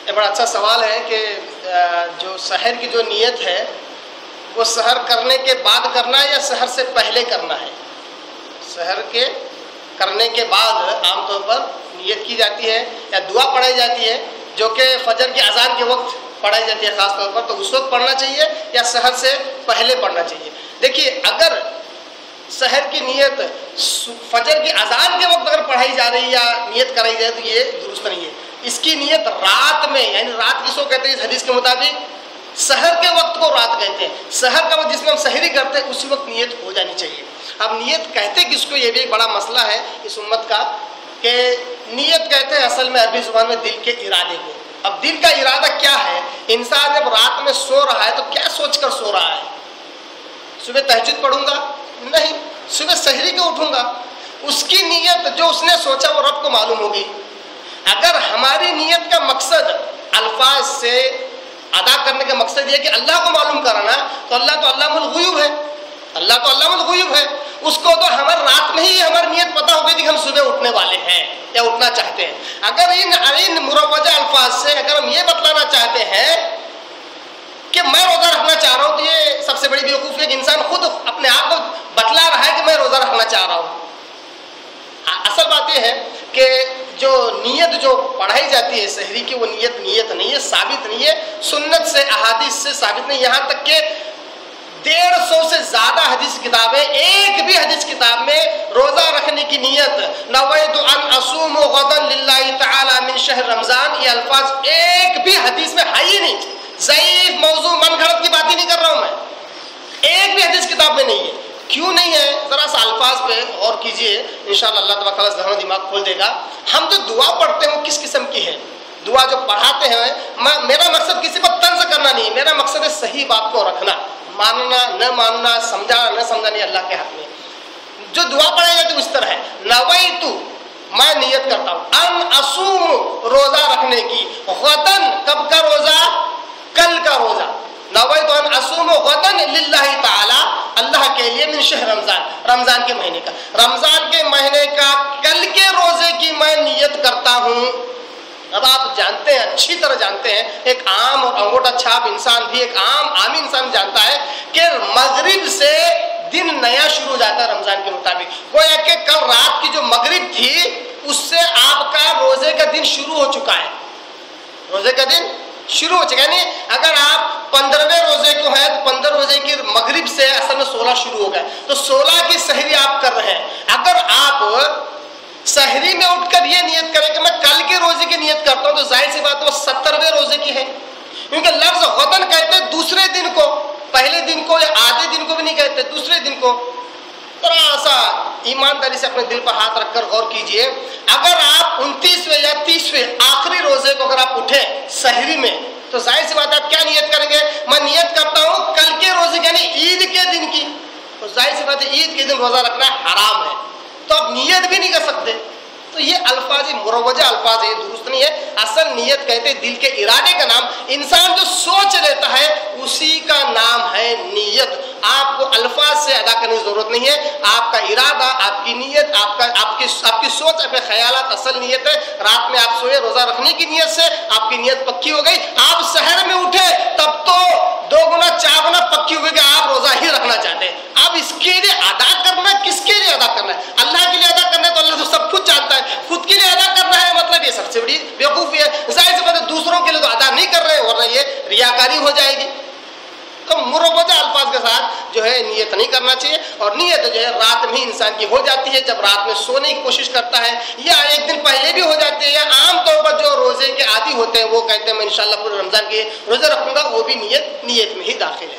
یہ بڑا اچھا سوال ہے کہ جو سحر کی جو نیت ہے وہ سحر کرنے کے بعد کرنا ہے یا سحر سے پہلے کرنا ہے؟ سحر کے کرنے کے بعد عام طور پر نیت کی جاتی ہے یا دعا پڑھائی جاتی ہے جو کہ فجر کی اذان کے وقت پڑھائی جاتی ہے خاص طور پر، تو اس وقت پڑھنا چاہیے یا سحر سے پہلے پڑھنا چاہیے؟ دیکھیے، اگر سحر کی نیت فجر کی اذان کے وقت اگر پڑھائی جا رہی یا نیت کرائی جائے تو یہ درست نہیں ہے۔ اس کی نیت رات میں، یعنی رات کس کو کہتے ہیں اس حدیث کے مطابق؟ سحر کے وقت کو رات کہتے ہیں۔ سحر کا وقت جس میں ہم سحری کرتے ہیں اسی وقت نیت ہو جانی چاہیے۔ اب نیت کہتے کس کو، یہ بھی ایک بڑا مسئلہ ہے اس امت کا کہ نیت کہتے ہیں اصل میں عربی زبان میں دل کے ارادے کو۔ اب دل کا ارادہ کیا ہے؟ انسان جب رات میں سو رہا ہے تو کیا سوچ کر سو رہا ہے؟ صبح تہجد پڑھوں گا؟ نہیں، صبح سحری کو اٹھوں گا۔ اس کی نیت جو اس نے سوچا وہ رب کو معلوم ہوگی۔ اگر ہماری نیت کا مقصد الفاظ سے ادا کرنے کا مقصد یہ کہ اللہ کو معلوم کرانا، تو اللہ تو علام الغیوب ہے، اللہ تو علام الغیوب ہے، اس کو تو ہمارے رات میں ہی ہماری نیت پتہ ہو گئی کہ ہم صبح اٹھنے والے ہیں یا اٹھنا چاہتے ہیں۔ اگر ان مروجہ الفاظ سے اگر ہم یہ بتلانا چاہتے ہیں کہ میں روزہ رکھنا چاہ رہا ہوں، تو یہ سب سے بڑی بیوقوفی ہے کہ انسان خود اپنے آپ کو بتلا رہا ہے کہ میں روزہ رکھنا چاہ رہا ہوں۔ اصل بات یہ ہے کہ جو نیت جو پڑھائی جاتی ہے سحری کی، وہ نیت نہیں ہے، ثابت نہیں ہے، سنت سے احادیث سے ثابت نہیں۔ یہاں تک کہ 150 سے زیادہ حدیث کتابیں، ایک بھی حدیث کتاب میں روزہ رکھنے کی نیت نویت ان اصوم غدا للہ تعالی من شہر رمضان، یہ الفاظ ایک بھی حدیث میں ہے ہی نہیں۔ ضعیف موضوع من گھڑت کی بات ہی نہیں کر رہا ہوں میں، ایک بھی حدیث کتاب میں نہیں ہے۔ کیوں نہیں ہے؟ ذرا سا الفاظ پہ غور کیجئے، انشاءاللہ اللہ تبارک و تعالیٰ ذہن و دماغ کھول دے گا۔ ہم جو دعا پڑھتے ہیں وہ کس قسم کی ہے؟ دعا جو پڑھاتے ہیں، میرا مقصد کسی پر طنز کرنا نہیں، میرا مقصد ہے صحیح بات کو رکھنا، ماننا نہ ماننا، سمجھا نہ سمجھا نہیں اللہ کے حق میں۔ جو دعا پڑھائی جاتی ہے اس طرح ہے، نویتو میں نیت کرتا ہوں، ان اصوم روزہ رکھنے کی، غدن کب کا روزہ؟ کل کا روزہ، نویت ان اصوم غدن للہ تعالی، اللہ کے لیے من شہر رمضان، رمضان کے مہینے کا، رمضان کے مہینے کا کل کے روزے کی میں نیت کرتا ہوں۔ اب آپ جانتے ہیں، اچھی طرح جانتے ہیں، ایک عام اور انگوٹھا چھاپ انسان بھی، ایک عام انسان جانتا ہے کہ مغرب سے دن نیا شروع ہو جاتا ہے رمضان کے مطابق۔ گویا کہ کل رات کی جو مغرب تھی اس سے آپ کا روزے کا دن شروع ہو چکا ہے، روزے کا دن شروع ہو چکا ہے۔ یعنی اگر آپ 15ویں روزے کو ہیں تو 15 روزے کی مغرب سے اصل میں 16 شروع ہو گئے، تو 16 کی سحری آپ کر رہے ہیں۔ اگر آپ سحری میں اٹھ کر یہ نیت کریں کہ میں کل کے روزے کی نیت کرتا ہوں، تو ظاہر سی بات ہے وہ 70ویں روزے کی ہے، کیونکہ لفظ غدن کہتے ہیں دوسرے دن کو، پہلے دن کو یا آدھے دن کو بھی نہیں کہتے، دوسرے دن کو۔ ذرا سا ایمانداری سے اپنے دل پر ہاتھ رکھ کر غور کیجئے، اگر آپ 29ویں یا 30ویں آخری روزے کو اگر آپ اٹھیں سحری میں، تو ظاہر سی بات ہے آپ کیا نیت کریں گے؟ میں نیت کرتا ہوں کل کے روزے یعنی عید کے دن کی، تو ظاہر سی بات ہے عید کے دن روزہ رکھنا حرام ہے، تو آپ نیت بھی نہیں کر سکتے۔ تو یہ الفاظ مروجہ الفاظ ہے، یہ درست نہیں ہے۔ اصل نیت کہتے ہیں دل کے ارادے کا نام، انسان جو سوچ لیتا ہے اسی کا نام ہے نیت۔ آپ کو الفاظ سے ادا کرنے کی ضرورت نہیں ہے، آپ کا ارادہ، آپ کی نیت، آپ کی سوچ، آپ کے خیالات اصل نیت ہے۔ رات میں آپ سوئے روزہ رکھنے کی نیت سے، آپ کی نیت پکی ہو گئی، آپ سحر میں اٹھے تب تو 2 گنا 4 گنا پکی ہوئی کہ آپ روزہ ہی رکھنا چاہتے ہیں۔ اب اس کے لیے ادا کرنا، کس کے لیے ادا کرنا ہے؟ اللہ کے لیے ادا کرنا ہے تو اللہ تو سب کچھ جانتا ہے، خود کے لیے ادا کرنا ہے مطلب یہ سب سے بڑی بیوقوفی ہے۔ ظاہر سی بات ہے دوسروں کے لیے تو ادا نہیں کر رہے، ورنہ یہ ریاکاری ہو جائے گی۔ تو مروجہ الفاظ کے ساتھ جو ہے نیت نہیں کرنا چاہیے، اور نیت جو ہے رات میں انسان کی ہو جاتی ہے جب رات میں سونے کی کوشش کرتا ہے، یا ایک دن پہلے بھی ہو جاتی ہے، یا عام طور پر جو روزے کے عادی ہوتے ہیں وہ کہتے ہیں میں انشاءاللہ پورے رمضان کے روزے رکھوں گا، وہ بھی نیت میں ہی داخل ہے۔